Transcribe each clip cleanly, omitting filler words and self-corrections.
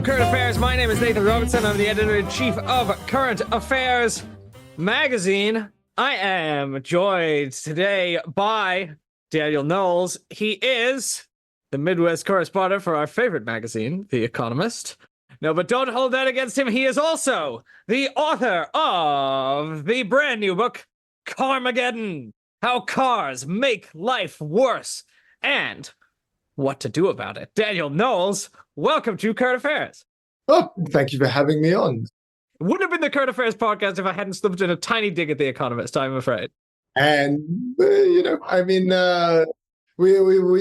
Current Affairs. My name is Nathan Robinson. I'm the editor-in-chief of Current Affairs magazine. I am joined today by Daniel Knowles. He is the Midwest correspondent for our favorite magazine, The Economist. No, but don't hold that against him. He is also the author of the brand new book, Carmageddon: How Cars Make Life Worse and What to Do About It. Daniel Knowles, welcome to Current Affairs. Oh, thank you for having me on. It wouldn't have been the Current Affairs podcast if I hadn't slipped in a tiny dig at The Economist, I'm afraid. And, we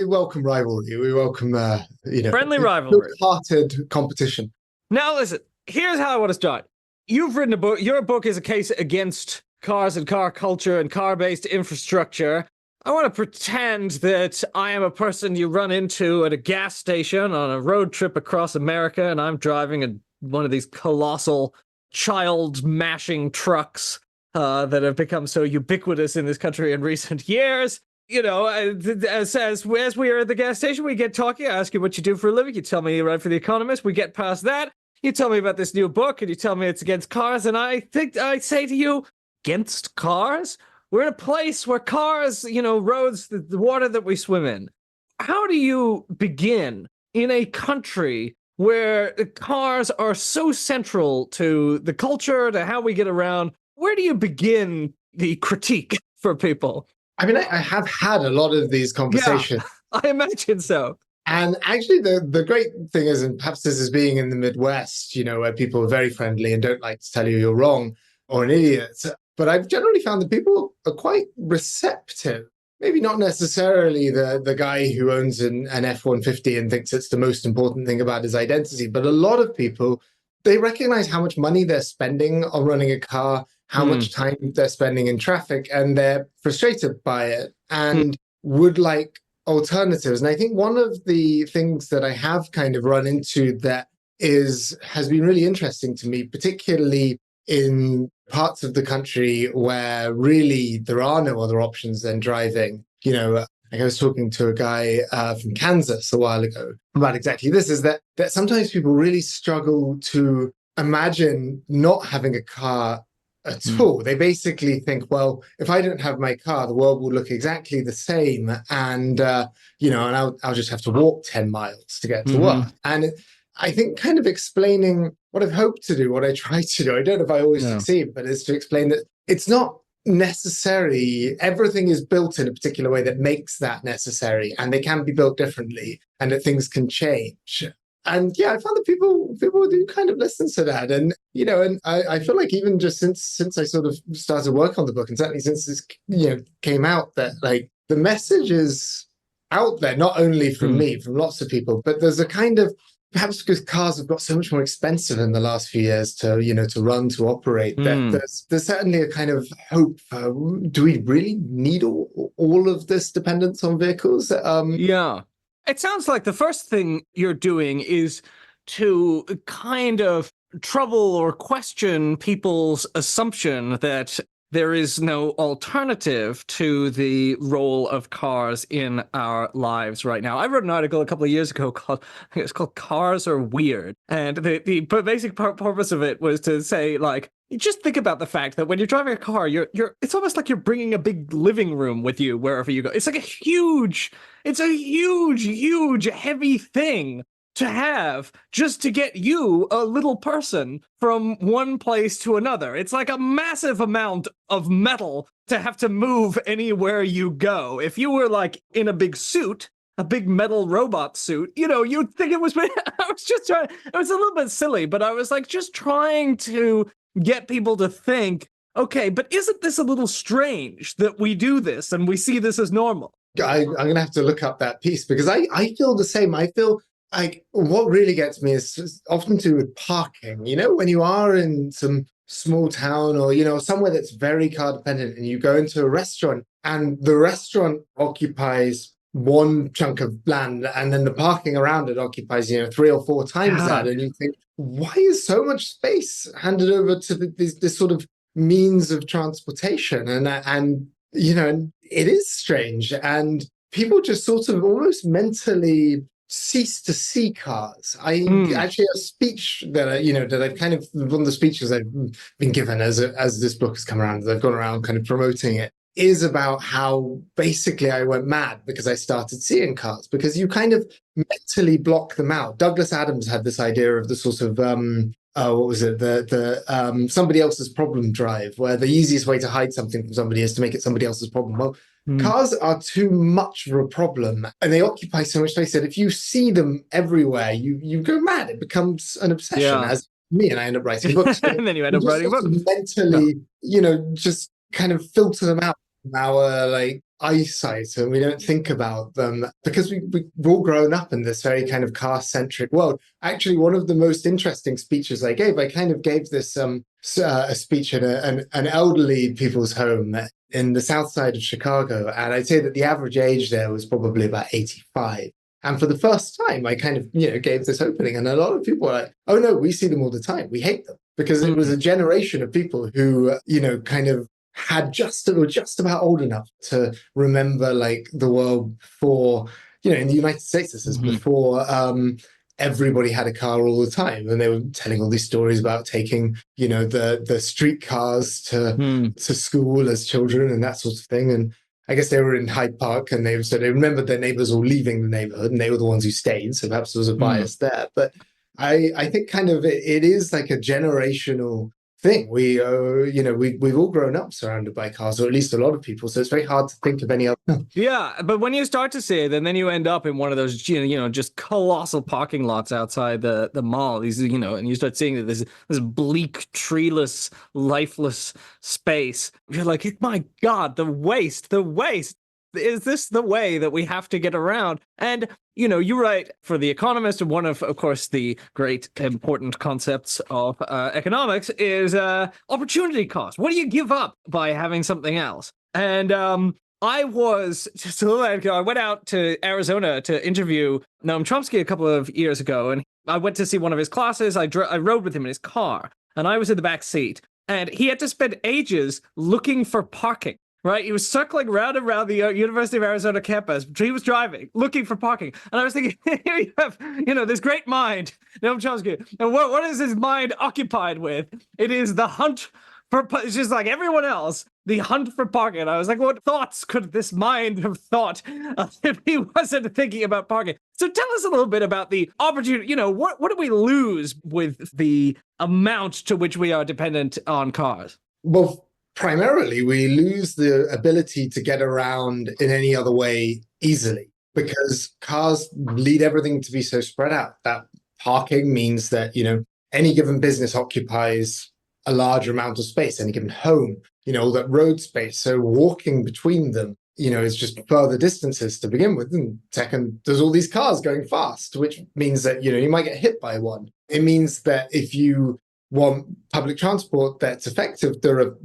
welcome rivalry. We welcome, friendly rivalry. Hearted competition. Now, listen, here's how I want to start. You've written a book. Your book is a case against cars and car culture and car-based infrastructure. I want to pretend that I am a person you run into at a gas station on a road trip across America, and I'm driving one of these colossal child-mashing trucks that have become so ubiquitous in this country in recent years. You know, as we are at the gas station, we get talking. I ask you what you do for a living. You tell me you write for The Economist. We get past that. You tell me about this new book, and you tell me it's against cars, and I think I say to you, against cars? We're in a place where cars, roads, the water that we swim in. How do you begin in a country where cars are so central to the culture, to how we get around? Where do you begin the critique for people? I mean, I have had a lot of these conversations. Yeah, I imagine so. And actually, the great thing is, and perhaps this is being in the Midwest, where people are very friendly and don't like to tell you you're wrong or an idiot. But I've generally found that people are quite receptive. Maybe not necessarily the guy who owns an F-150 and thinks it's the most important thing about his identity. But a lot of people, they recognize how much money they're spending on running a car, how much time they're spending in traffic, and they're frustrated by it and would like alternatives. And I think one of the things that I have kind of run into that has been really interesting to me, particularly in parts of the country where really there are no other options than driving. I was talking to a guy from Kansas a while ago about exactly this, is that sometimes people really struggle to imagine not having a car at all. They basically think, well, if I don't have my car, the world will look exactly the same. And, and I'll just have to walk 10 miles to get to work. And I think kind of explaining what I've hoped to do, what I try to do, I don't know if I always succeed, but is to explain that it's not necessary. Everything is built in a particular way that makes that necessary, and they can be built differently, and that things can change. And I found that people do kind of listen to that. And, and I feel like even just since I sort of started work on the book, and certainly since this, came out, that like the message is out there, not only from me, from lots of people, but there's a kind of, perhaps because cars have got so much more expensive in the last few years to run, to operate, that there's certainly a kind of hope for, do we really need all of this dependence on vehicles? Yeah. It sounds like the first thing you're doing is to kind of trouble or question people's assumption that there is no alternative to the role of cars in our lives right now. I wrote an article a couple of years ago called Cars Are Weird. And the basic purpose of it was to say, like, just think about the fact that when you're driving a car, it's almost like you're bringing a big living room with you wherever you go. It's like a huge, heavy thing to have just to get you, a little person, from one place to another. It's like a massive amount of metal to have to move anywhere you go. If you were like in a big suit, a big metal robot suit, you'd think it was, I was just trying, it was a little bit silly, but I was like just trying to get people to think, okay, but isn't this a little strange that we do this and we see this as normal? I'm going to have to look up that piece, because I feel the same. I feel like what really gets me is often to do with parking. When you are in some small town or, somewhere that's very car dependent, and you go into a restaurant and the restaurant occupies one chunk of land, and then the parking around it occupies, 3 or 4 times that. And you think, why is so much space handed over to this sort of means of transportation? And it is strange. And people just sort of almost mentally cease to see cars. I Mm. actually have a speech that that I've kind of one of the speeches I've been given as this book has come around, I've gone around kind of promoting it, is about how basically I went mad because I started seeing cars, because you kind of mentally block them out. Douglas Adams had this idea of the sort of what was it? The somebody else's problem drive, where the easiest way to hide something from somebody is to make it somebody else's problem. Well, Mm. cars are too much of a problem, and they occupy so much space that if you see them everywhere, you go mad. It becomes an obsession, Yeah. as me, and I end up writing books. But And then you end we up just writing a sort book. of Yeah. mentally, just kind of filter them out from our eyesight, and we don't think about them because we've all grown up in this very kind of car-centric world. Actually, one of the most interesting speeches I kind of gave this a speech at an elderly people's home in the south side of Chicago, and I'd say that the average age there was probably about 85. And for the first time, I kind of, gave this opening, and a lot of people were like, "Oh no, we see them all the time. We hate them," because it was Mm. a generation of people who, kind of were just about old enough to remember like the world before, in the United States, this is Mhm. before everybody had a car all the time, and they were telling all these stories about taking, the streetcars to school as children and that sort of thing. And I guess they were in Hyde Park, and they remembered their neighbors all leaving the neighborhood, and they were the ones who stayed. So perhaps there was a Mm. bias there. But I think kind of it is like a generational thing. We've all grown up surrounded by cars, or at least a lot of people. So it's very hard to think of any other. Yeah, but when you start to say it, and then you end up in one of those, just colossal parking lots outside the mall. These, and you start seeing that this bleak, treeless, lifeless space. You're like, my God, the waste, the waste. Is this the way that we have to get around? And you write for The Economist, and one of course, the great important concepts of economics is opportunity cost. What do you give up by having something else? And I was just a little ago. I went out to Arizona to interview Noam Chomsky a couple of years ago, and I went to see one of his classes. I rode with him in his car, and I was in the back seat, and he had to spend ages looking for parking. Right, he was circling round and round the University of Arizona campus. He was driving, looking for parking, and I was thinking, here you have, this great mind, Noam Chomsky, and what is his mind occupied with? It is the hunt for. It's just like everyone else, the hunt for parking. And I was like, what thoughts could this mind have thought if he wasn't thinking about parking? So tell us a little bit about the opportunity. What do we lose with the amount to which we are dependent on cars? Well, primarily, we lose the ability to get around in any other way easily, because cars lead everything to be so spread out. That parking means that, any given business occupies a large amount of space, any given home, all that road space. So walking between them, is just further distances to begin with. And second, there's all these cars going fast, which means that, you might get hit by one. It means that if you want public transport that's effective, there are,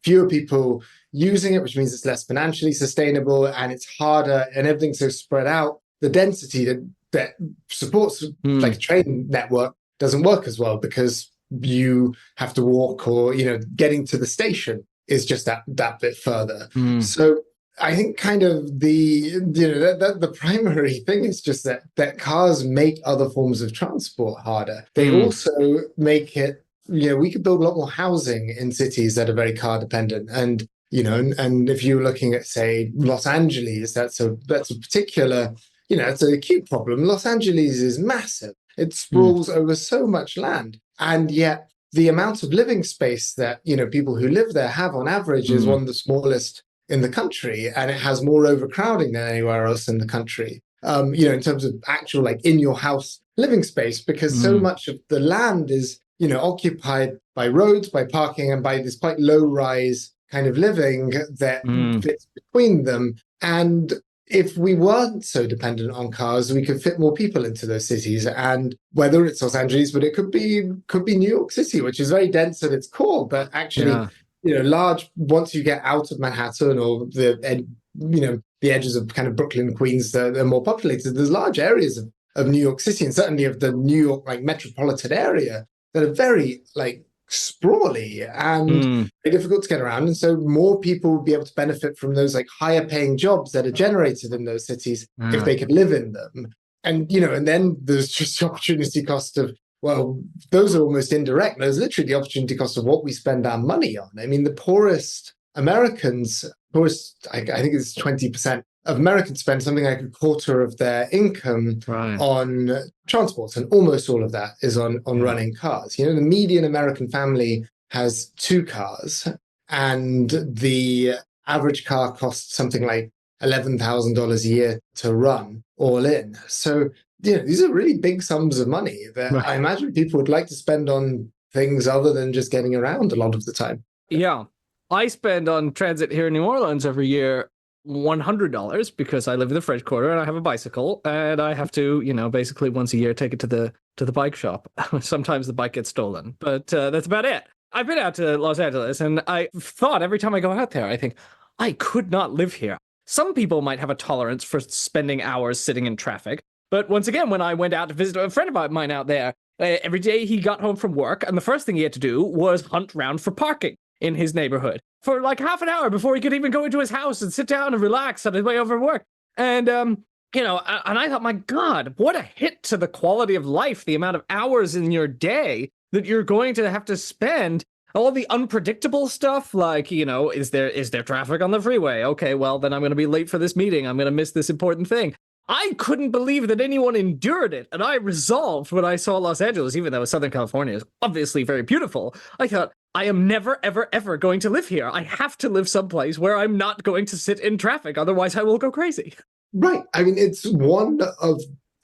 fewer people using it, which means it's less financially sustainable, and it's harder, and everything's so spread out. The density that supports like a train network doesn't work as well, because you have to walk, or getting to the station is just that bit further. So I think kind of the primary thing is just that cars make other forms of transport harder. They also make it, we could build a lot more housing in cities that are very car dependent. And and if you're looking at, say, Los Angeles, that's a particular, it's an acute problem. Los Angeles is massive. It sprawls over so much land, and yet the amount of living space that people who live there have on average is one of the smallest in the country, and it has more overcrowding than anywhere else in the country. In terms of actual like in your house living space, because so much of the land is occupied by roads, by parking, and by this quite low rise kind of living that fits between them. And if we weren't so dependent on cars, we could fit more people into those cities. And whether it's Los Angeles, but it could be New York City, which is very dense at its core, but actually, large, once you get out of Manhattan, or the edges of kind of Brooklyn, Queens, they're more populated. There's large areas of New York City, and certainly of the New York like metropolitan area, that are very like sprawly and very difficult to get around. And so more people will be able to benefit from those like higher paying jobs that are generated in those cities if they could live in them. And then there's just the opportunity cost of, well, those are almost indirect. There's literally the opportunity cost of what we spend our money on. I mean, the poorest Americans, I think it's 20% of Americans spend something like a quarter of their income on transport, and almost all of that is on running cars. The median American family has 2 cars, and the average car costs something like $11,000 a year to run all in. So, these are really big sums of money that I imagine people would like to spend on things other than just getting around a lot of the time. Yeah. I spend on transit here in New Orleans every year $100 because I live in the French Quarter and I have a bicycle, and I have to, basically once a year take it to the bike shop. Sometimes the bike gets stolen, but that's about it. I've been out to Los Angeles, and I thought every time I go out there, I think, I could not live here. Some people might have a tolerance for spending hours sitting in traffic, but once again, when I went out to visit a friend of mine out there, every day he got home from work, and the first thing he had to do was hunt round for parking in his neighborhood for like half an hour before he could even go into his house and sit down and relax on his way over work. And, and I thought, my God, what a hit to the quality of life, the amount of hours in your day that you're going to have to spend. All the unpredictable stuff, like, is there traffic on the freeway? Okay, well, then I'm going to be late for this meeting. I'm going to miss this important thing. I couldn't believe that anyone endured it. And I resolved when I saw Los Angeles, even though Southern California is obviously very beautiful, I thought, I am never, ever, ever going to live here. I have to live someplace where I'm not going to sit in traffic. Otherwise, I will go crazy. Right. I mean, it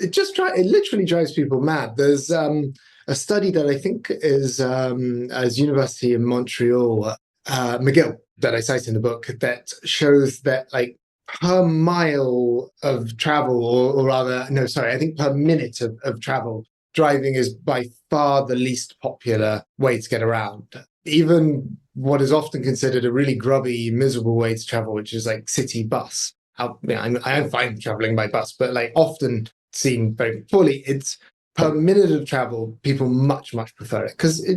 literally drives people mad. There's a study that I think is as University in Montreal, McGill, that I cite in the book, that shows that like per mile of travel, or rather, no, sorry, I think per minute of travel, driving is by far the least popular way to get around. Even what is often considered a really grubby, miserable way to travel, which is like city bus. I am fine traveling by bus, but like often seen very poorly. It's per minute of travel, people much, much prefer it because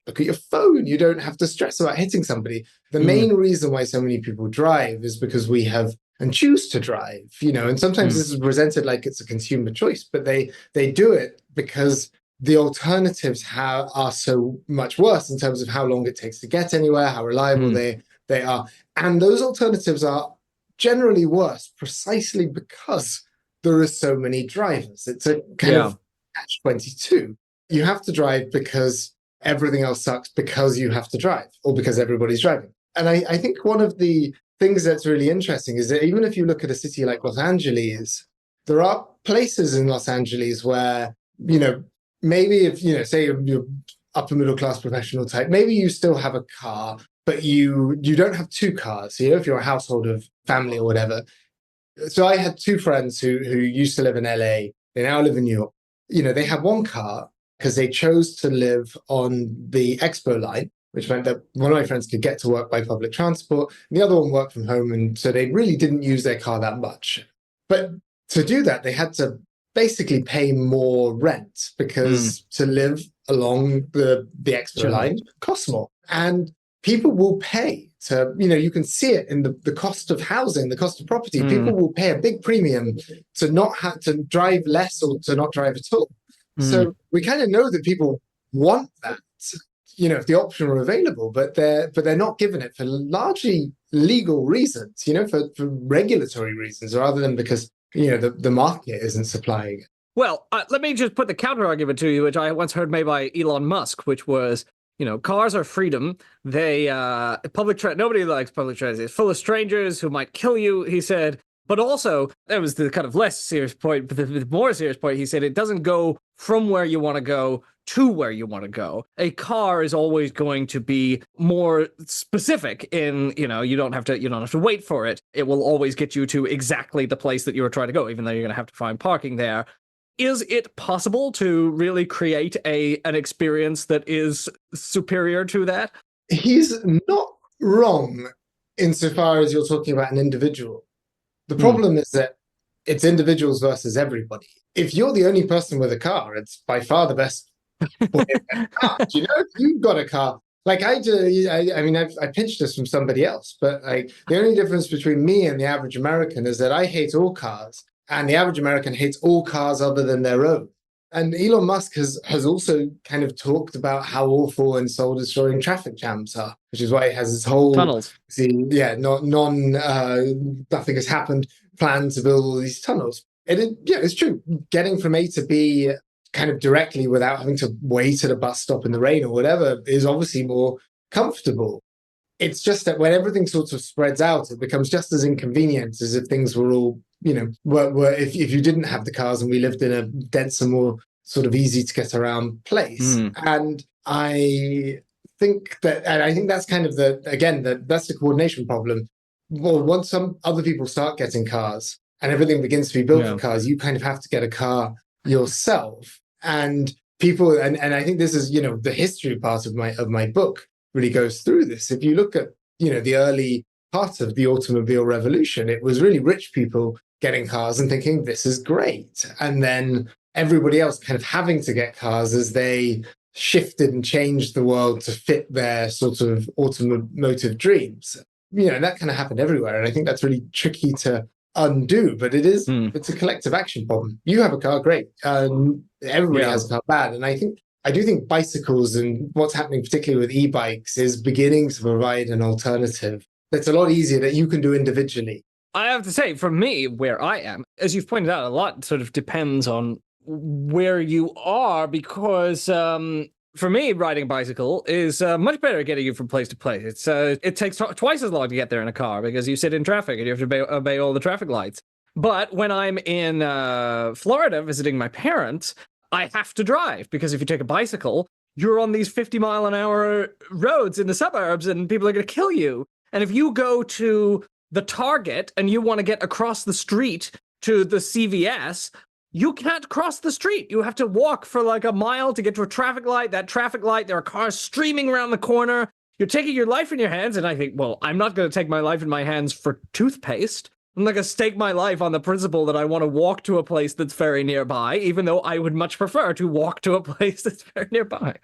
look at your phone. You don't have to stress about hitting somebody. The main reason why so many people drive is because we have and choose to drive, and sometimes this is presented like it's a consumer choice, but they do it because the alternatives are so much worse in terms of how long it takes to get anywhere, how reliable they are. And those alternatives are generally worse precisely because there are so many drivers. It's a kind of catch-22. You have to drive because everything else sucks because you have to drive, or because everybody's driving. And I think one of the things that's really interesting is that even if you look at a city like Los Angeles, there are places in Los Angeles where, maybe if, say you're upper middle class professional type, maybe you still have a car, but you don't have 2 cars, if you're a household of family or whatever. So I had 2 friends who used to live in LA. They now live in New York. They had 1 car because they chose to live on the Expo line, which meant that one of my friends could get to work by public transport, and the other one worked from home, and so they really didn't use their car that much. But to do that, they had to basically pay more rent because to live along the Expo line costs more. And people will pay to, you can see it in the cost of housing, the cost of property. People will pay a big premium to not have to drive less or to not drive at all. So we kind of know that people want that, if the option were available, but they're not given it for largely legal reasons, for regulatory reasons, rather than because, the market isn't supplying it. Well, let me just put the counter argument to you, which I once heard made by Elon Musk, which was, cars are freedom. They, nobody likes public transit. It's full of strangers who might kill you, he said. But also, that was the kind of less serious point, but the more serious point, he said, it doesn't go from where you want to go to where you want to go. A car is always going to be more specific in, you don't have to wait for it. It will always get you to exactly the place that you were trying to go, even though you're going to have to find parking there. Is it possible to really create an experience that is superior to that? He's not wrong insofar as you're talking about an individual. The problem is that it's individuals versus everybody. If you're the only person with a car, it's by far the best way to get a car. If you've got a car, like I do, I pinched this from somebody else, but like the only difference between me and the average American is that I hate all cars. And the average American hates all cars other than their own. And Elon Musk has also kind of talked about how awful and soul destroying traffic jams are, which is why he has this whole Tunnels. Nothing has happened plan to build all these tunnels. It's true. Getting from A to B kind of directly without having to wait at a bus stop in the rain or whatever is obviously more comfortable. It's just that when everything sort of spreads out, it becomes just as inconvenient as if things were all, if you didn't have the cars and we lived in a denser, more sort of easy to get around place. And I think that's kind of that's the coordination problem. Well, once some other people start getting cars and everything begins to be built for cars, you kind of have to get a car yourself. And people, and I think this is, the history part of my book really goes through this. If you look at, the early part of the automobile revolution, it was really rich people getting cars and thinking, this is great. And then everybody else kind of having to get cars as they shifted and changed the world to fit their sort of automotive dreams. That kind of happened everywhere. And I think that's really tricky to undo, but it's a collective action problem. You have a car, great. Everybody has a car, bad. And I do think bicycles and what's happening, particularly with e-bikes, is beginning to provide an alternative that's a lot easier that you can do individually. I have to say, for me, where I am, as you've pointed out, a lot sort of depends on where you are, because for me, riding a bicycle is much better at getting you from place to place. It takes twice as long to get there in a car because you sit in traffic and you have to obey all the traffic lights. But when I'm in Florida visiting my parents, I have to drive, because if you take a bicycle, you're on these 50-mile-an-hour roads in the suburbs and people are going to kill you. And if you go to the Target and you want to get across the street to the CVS, you can't cross the street. You have to walk for like a mile to get to a traffic light. That traffic light, there are cars streaming around the corner. You're taking your life in your hands. And I think, well, I'm not going to take my life in my hands for toothpaste. I'm not going to stake my life on the principle that I want to walk to a place that's very nearby, even though I would much prefer to walk to a place that's very nearby.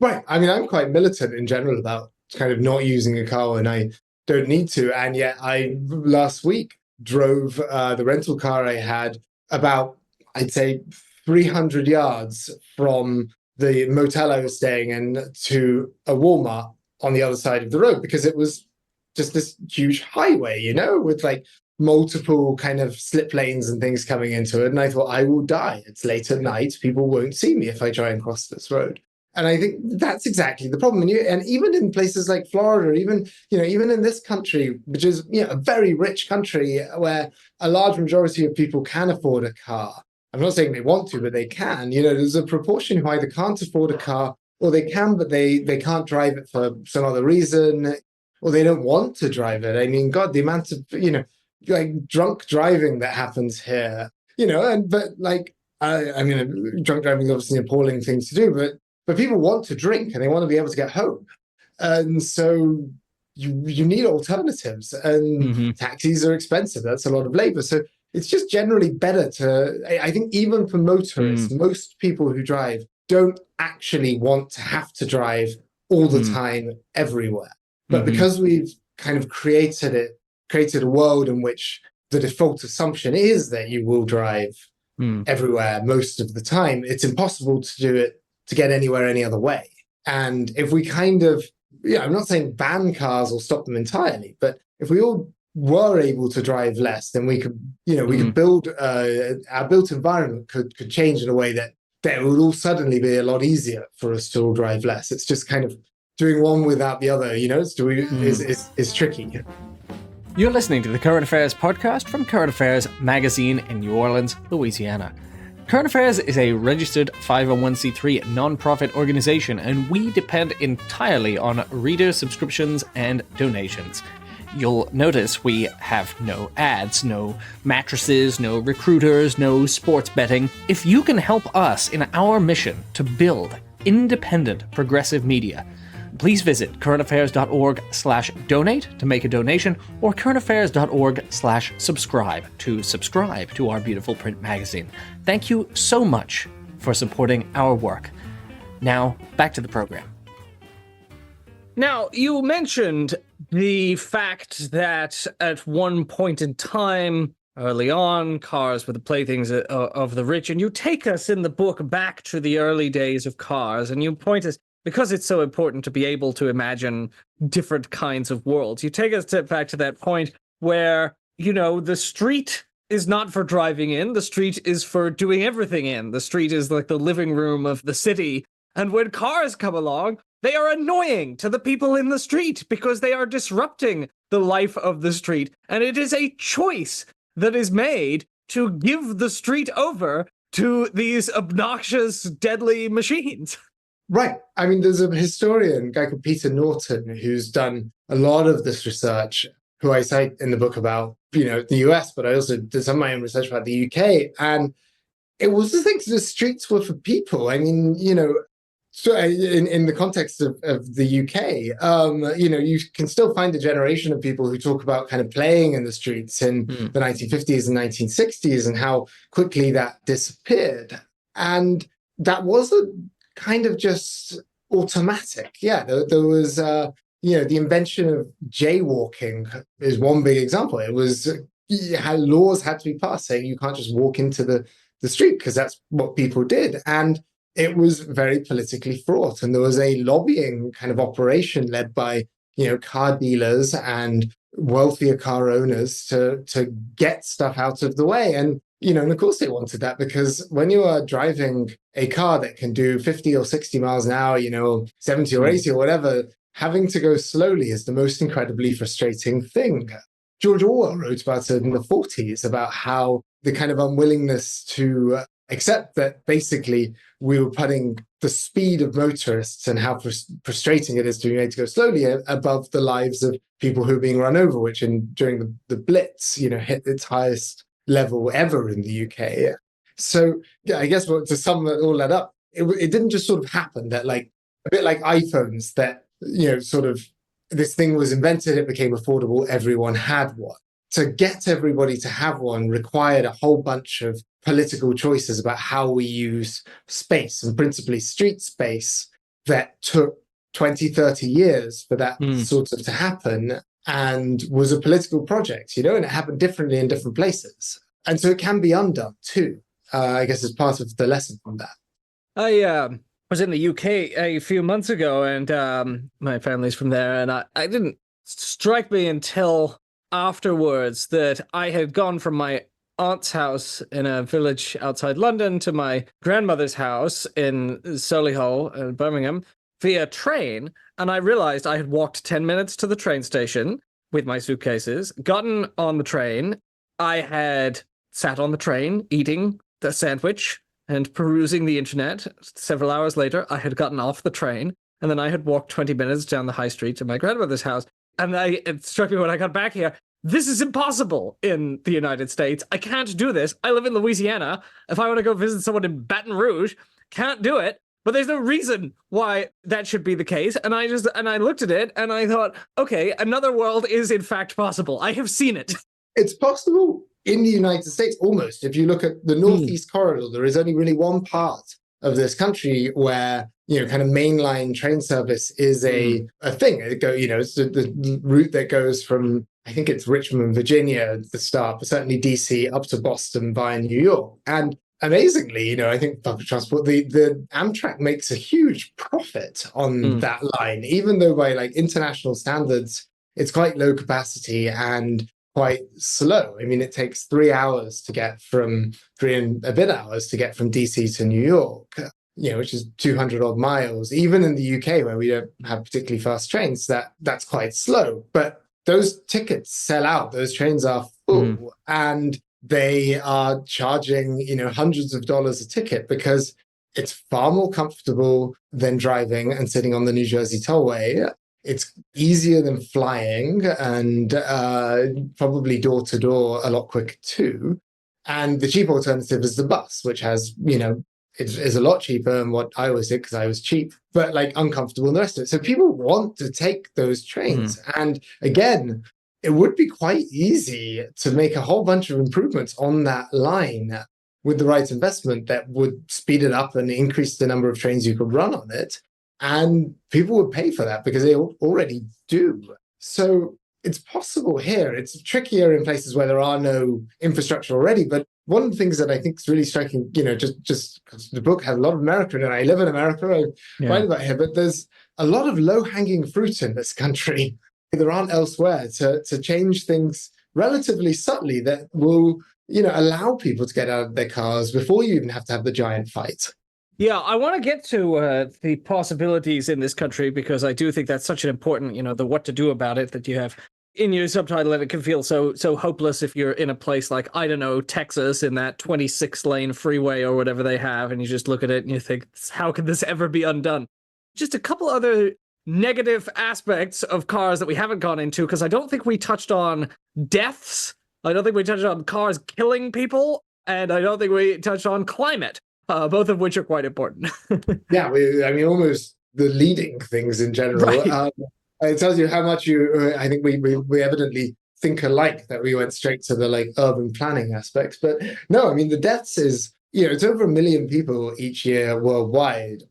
Right. I mean, I'm quite militant in general about kind of not using a car when I don't need to. And yet I last week drove the rental car I had about, I'd say, 300 yards from the motel I was staying in to a Walmart on the other side of the road, because it was just this huge highway, with like multiple kind of slip lanes and things coming into it. And I thought, I will die. It's late at night. People won't see me if I try and cross this road. And I think that's exactly the problem. And even in places like Florida, even in this country, which is a very rich country where a large majority of people can afford a car. I'm not saying they want to, but they can. There's a proportion who either can't afford a car, or they can, but they can't drive it for some other reason, or they don't want to drive it. I mean, God, the amount of, like drunk driving that happens here, drunk driving is obviously an appalling thing to do, but people want to drink and they want to be able to get home. And so you need alternatives, and taxis are expensive. That's a lot of labor. So it's just generally better I think even for motorists, most people who drive don't actually want to have to drive all the time everywhere. But because we've kind of created a world in which the default assumption is that you will drive everywhere most of the time, it's impossible to do it, to get anywhere any other way. And if we kind of, I'm not saying ban cars or stop them entirely, but if we all were able to drive less, then we could, we could build, our built environment could change in a way that it would all suddenly be a lot easier for us to all drive less. It's just kind of doing one without the other, is tricky. You're listening to the Current Affairs podcast from Current Affairs magazine in New Orleans, Louisiana. Current Affairs is a registered 501c3 nonprofit organization, and we depend entirely on reader subscriptions and donations. You'll notice we have no ads, no mattresses, no recruiters, no sports betting. If you can help us in our mission to build independent progressive media, please visit currentaffairs.org/donate to make a donation, or currentaffairs.org/subscribe to subscribe to our beautiful print magazine. Thank you so much for supporting our work. Now, back to the program. Now, you mentioned the fact that at one point in time, early on. Cars were the playthings of the rich. And you take us in the book back to the early days of cars, and you point us, because it's so important to be able to imagine different kinds of worlds, you take us back to that point where, the street is not for driving in. The street is for doing everything in. The street is like the living room of the city. And when cars come along, they are annoying to the people in the street because they are disrupting the life of the street. And it is a choice that is made to give the street over to these obnoxious, deadly machines. Right. I mean, there's a historian, a guy called Peter Norton, who's done a lot of this research, who I cite in the book about, the US, but I also did some of my own research about the UK. And it was the thing, the streets were for people. I mean, so in the context of the UK, you can still find a generation of people who talk about kind of playing in the streets in the 1950s and 1960s and how quickly that disappeared. And that wasn't kind of just automatic. Yeah, there was, the invention of jaywalking is one big example. It was how laws had to be passed saying you can't just walk into the street because that's what people did. And it was very politically fraught. And there was a lobbying kind of operation led by, car dealers and wealthier car owners to get stuff out of the way. And of course they wanted that, because when you are driving a car that can do 50 or 60 miles an hour, 70 or 80 or whatever, having to go slowly is the most incredibly frustrating thing. George Orwell wrote about it in the 40s, about how the kind of unwillingness to accept that basically we were putting the speed of motorists and how frustrating it is to be made to go slowly above the lives of people who are being run over, which during the Blitz, hit its highest level ever in the UK. So yeah, I guess to sum all that up, it didn't just sort of happen that, like, a bit like iPhones, that, sort of this thing was invented, it became affordable, everyone had one. To get everybody to have one required a whole bunch of political choices about how we use space, and principally street space, that took 20, 30 years for that sort of to happen, and was a political project, and it happened differently in different places. And so it can be undone too, I guess, as part of the lesson from that. I was in the UK a few months ago, and my family's from there, and I didn't strike me until afterwards that I had gone from my aunt's house in a village outside London to my grandmother's house in Solihull in Birmingham via train, and I realized I had walked 10 minutes to the train station with my suitcases, gotten on the train, I had sat on the train eating the sandwich and perusing the internet. Several hours later, I had gotten off the train, and then I had walked 20 minutes down the high street to my grandmother's house. And it struck me when I got back here, this is impossible in the United States. I can't do this. I live in Louisiana. If I want to go visit someone in Baton Rouge, can't do it. But there's no reason why that should be the case. And I looked at it and I thought, okay, another world is in fact possible. I have seen it. It's possible in the United States, almost. If you look at the Northeast Corridor, there is only really one part of this country where, kind of mainline train service is a thing. It's the route that goes from, I think it's Richmond, Virginia at the start, but certainly DC up to Boston via New York. And amazingly, I think public transport, the Amtrak makes a huge profit on that line, even though by like international standards, it's quite low capacity and quite slow. I mean, it takes 3 hours to get from 3 and a bit hours to get from DC to New York, which is 200 odd miles. Even in the UK, where we don't have particularly fast trains, that's quite slow. But those tickets sell out. Those trains are full, and they are charging, hundreds of dollars a ticket, because it's far more comfortable than driving and sitting on the New Jersey tollway. It's easier than flying, and probably door to door a lot quicker too. And the cheap alternative is the bus, which has, is a lot cheaper than what I always did because I was cheap, but like uncomfortable and the rest of it. So people want to take those trains. And again, it would be quite easy to make a whole bunch of improvements on that line with the right investment that would speed it up and increase the number of trains you could run on it. And people would pay for that because they already do. So it's possible here. It's trickier in places where there are no infrastructure already. But one of the things that I think is really striking, just because the book has a lot of America in it. I live in America, I write about here, but there's a lot of low-hanging fruit in this country. There aren't elsewhere to change things relatively subtly that will, allow people to get out of their cars before you even have to have the giant fight. Yeah, I want to get to the possibilities in this country because I do think that's such an important, the what to do about it that you have in your subtitle, and it can feel so hopeless if you're in a place like, I don't know, Texas in that 26-lane freeway or whatever they have, and you just look at it and you think, how can this ever be undone? Just a couple other negative aspects of cars that we haven't gone into, because I don't think we touched on deaths. I don't think we touched on cars killing people, and I don't think we touched on climate. Both of which are quite important. Yeah, almost the leading things in general. Right. It tells you how much I think we evidently think alike, that we went straight to the urban planning aspects. But no, the deaths is, it's over 1 million people each year worldwide,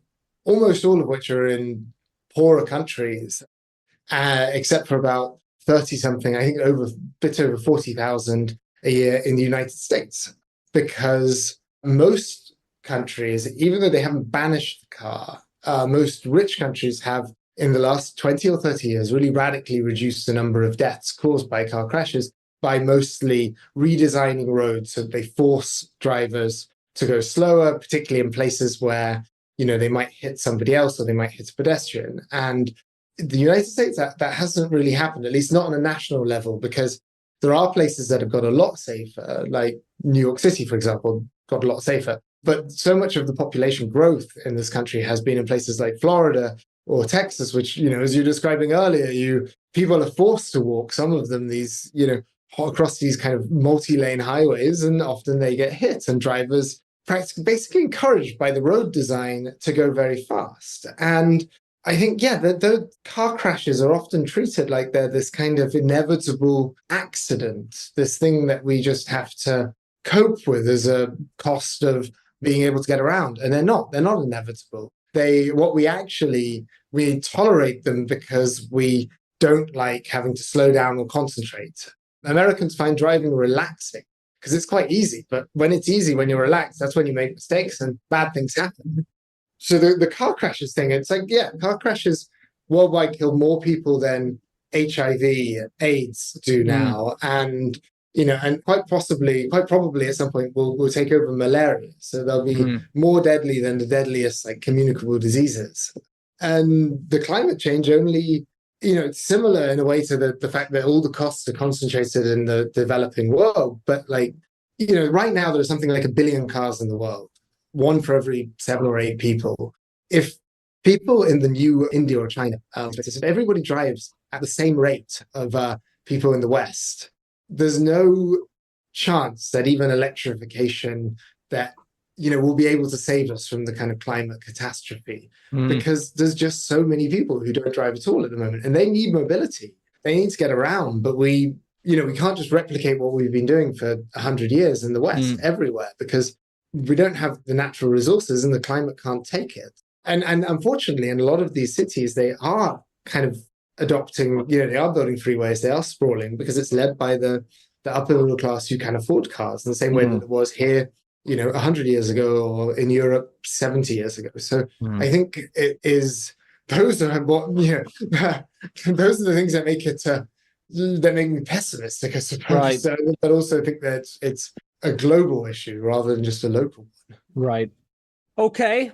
almost all of which are in poorer countries, except for about 30 something, I think a bit over 40,000 a year in the United States, because most countries, even though they haven't banished the car, most rich countries have, in the last 20 or 30 years, really radically reduced the number of deaths caused by car crashes by mostly redesigning roads so they force drivers to go slower, particularly in places where, they might hit somebody else or they might hit a pedestrian. And the United States, that hasn't really happened, at least not on a national level, because there are places that have got a lot safer, like New York City, for example, got a lot safer. But so much of the population growth in this country has been in places like Florida or Texas, which, as you were describing earlier, people are forced to walk, some of them, these, across these kind of multi-lane highways, and often they get hit, and drivers basically encouraged by the road design to go very fast. And I think, the car crashes are often treated like they're this kind of inevitable accident, this thing that we just have to cope with as a cost of being able to get around. And they're not inevitable. We tolerate them because we don't like having to slow down or concentrate. Americans find driving relaxing because it's quite easy. But when it's easy, when you're relaxed, that's when you make mistakes and bad things happen. So the car crashes thing, it's like, car crashes worldwide kill more people than HIV, AIDS do now. And and quite probably at some point will take over malaria. So they'll be more deadly than the deadliest communicable diseases. And the climate change only, it's similar in a way to the fact that all the costs are concentrated in the developing world. But right now there's something like 1 billion cars in the world, one for every 7 or 8 people. If people in the new India or China, if everybody drives at the same rate of people in the West, there's no chance that even electrification that will be able to save us from the kind of climate catastrophe, because there's just so many people who don't drive at all at the moment, and they need mobility. They need to get around, but we can't just replicate what we've been doing for 100 years in the West everywhere, because we don't have the natural resources and the climate can't take it. And unfortunately, in a lot of these cities, they are kind of adopting, they are building freeways, they are sprawling, because it's led by the upper middle class who can afford cars in the same way that it was here, 100 years ago, or in Europe 70 years ago. So I think it is, those are what, those are the things that make it, that make me pessimistic, I suppose. Right. So, but also think that it's a global issue rather than just a local one. Right. Okay.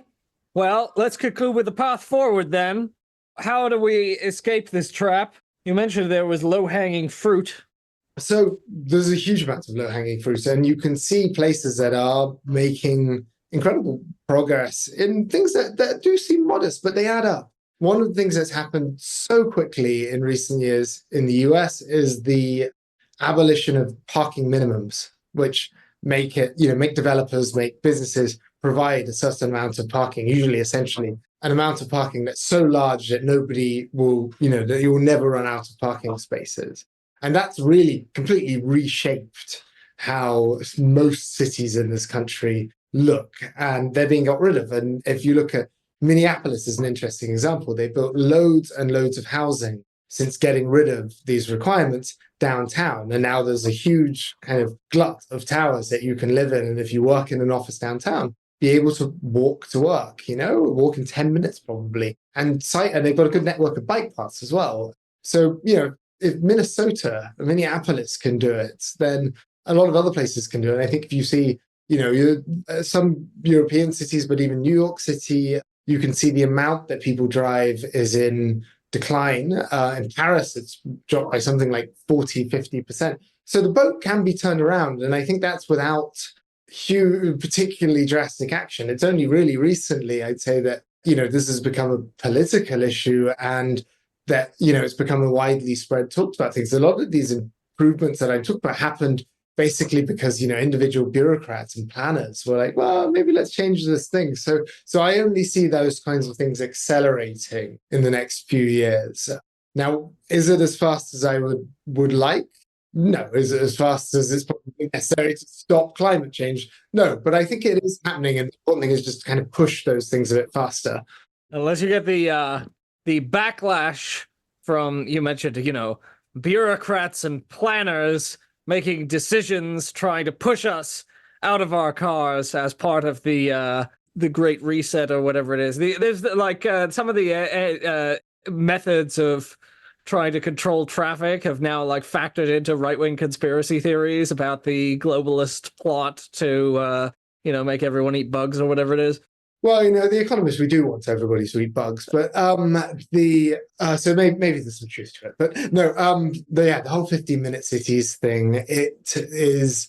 Well, let's conclude with the path forward then. How do we escape this trap? You mentioned there was low-hanging fruit. So there's a huge amount of low-hanging fruit, and you can see places that are making incredible progress in things that do seem modest, but they add up. One of the things that's happened so quickly in recent years in the US is the abolition of parking minimums, which make developers, make businesses provide a certain amount of parking, usually essentially an amount of parking that's so large that nobody will, that you will never run out of parking spaces. And that's really completely reshaped how most cities in this country look, and they're being got rid of. And if you look at Minneapolis as an interesting example, they built loads and loads of housing since getting rid of these requirements downtown. And now there's a huge kind of glut of towers that you can live in. And if you work in an office downtown, be able to walk to work, walk in 10 minutes probably. And they've got a good network of bike paths as well. So, if Minneapolis can do it, then a lot of other places can do it. And I think if you see, some European cities, but even New York City, you can see the amount that people drive is in decline. In Paris, it's dropped by something like 40, 50%. So the boat can be turned around. And I think that's without huge, particularly drastic action. It's only really recently, I'd say, that, this has become a political issue and that, it's become a widely spread talked about things. A lot of these improvements that I talked about happened basically because, individual bureaucrats and planners were like, well, maybe let's change this thing. So I only see those kinds of things accelerating in the next few years. Now, is it as fast as I would like? No. Is it as fast as it's probably necessary to stop climate change? No, but I think it is happening. And the important thing is just kind of push those things a bit faster. Unless you get the backlash from, you mentioned, bureaucrats and planners making decisions, trying to push us out of our cars as part of the Great Reset or whatever it is. There's some of the methods of trying to control traffic have now factored into right-wing conspiracy theories about the globalist plot to make everyone eat bugs or whatever it is. Well, the Economist, we do want everybody to eat bugs, but so maybe there's some truth to it. But no, the whole 15-minute cities thing, it's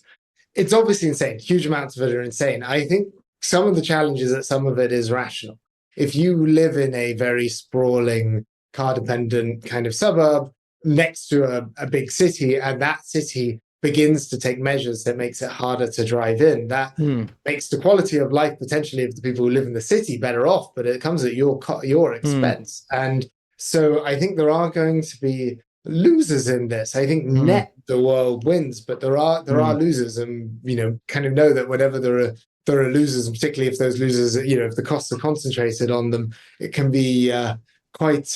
obviously insane. Huge amounts of it are insane. I think some of the challenge is that some of it is rational. If you live in a very sprawling, car-dependent kind of suburb next to a big city, and that city begins to take measures that makes it harder to drive in, that makes the quality of life potentially of the people who live in the city better off, but it comes at your expense. And so I think there are going to be losers in this. I think net the world wins, but there are losers, and kind of know that whenever there are losers, and particularly if those losers, if the costs are concentrated on them, it can be quite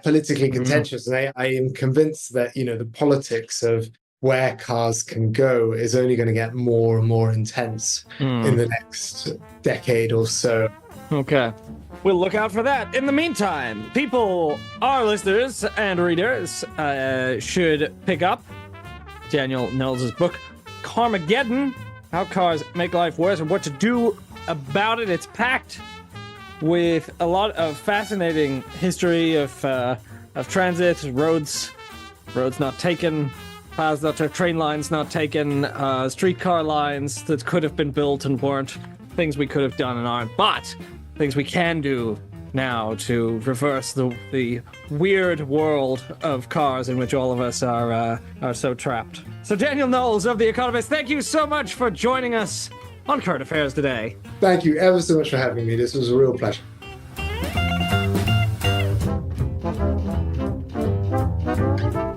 politically contentious. And I am convinced that the politics of where cars can go is only going to get more and more intense in the next decade or so. Okay. We'll look out for that. In the meantime, our listeners and readers, should pick up Daniel Knowles' book, Carmageddon, How Cars Make Life Worse and What to Do About It. It's packed with a lot of fascinating history of transit, roads not taken, paths not taken, train lines not taken, streetcar lines that could have been built and weren't, things we could have done and aren't, but things we can do now to reverse the weird world of cars in which all of us are so trapped. So Daniel Knowles of The Economist, thank you so much for joining us on Current Affairs today. Thank you ever so much for having me. This was a real pleasure.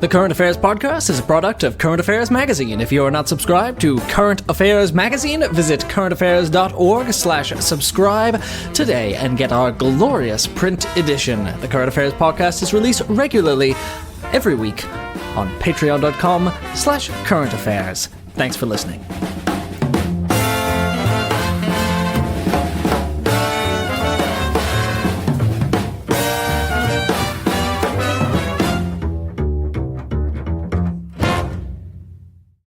The Current Affairs Podcast is a product of Current Affairs Magazine. If you are not subscribed to Current Affairs Magazine, visit currentaffairs.org/subscribe today and get our glorious print edition. The Current Affairs Podcast is released regularly every week on patreon.com/currentaffairs. Thanks for listening.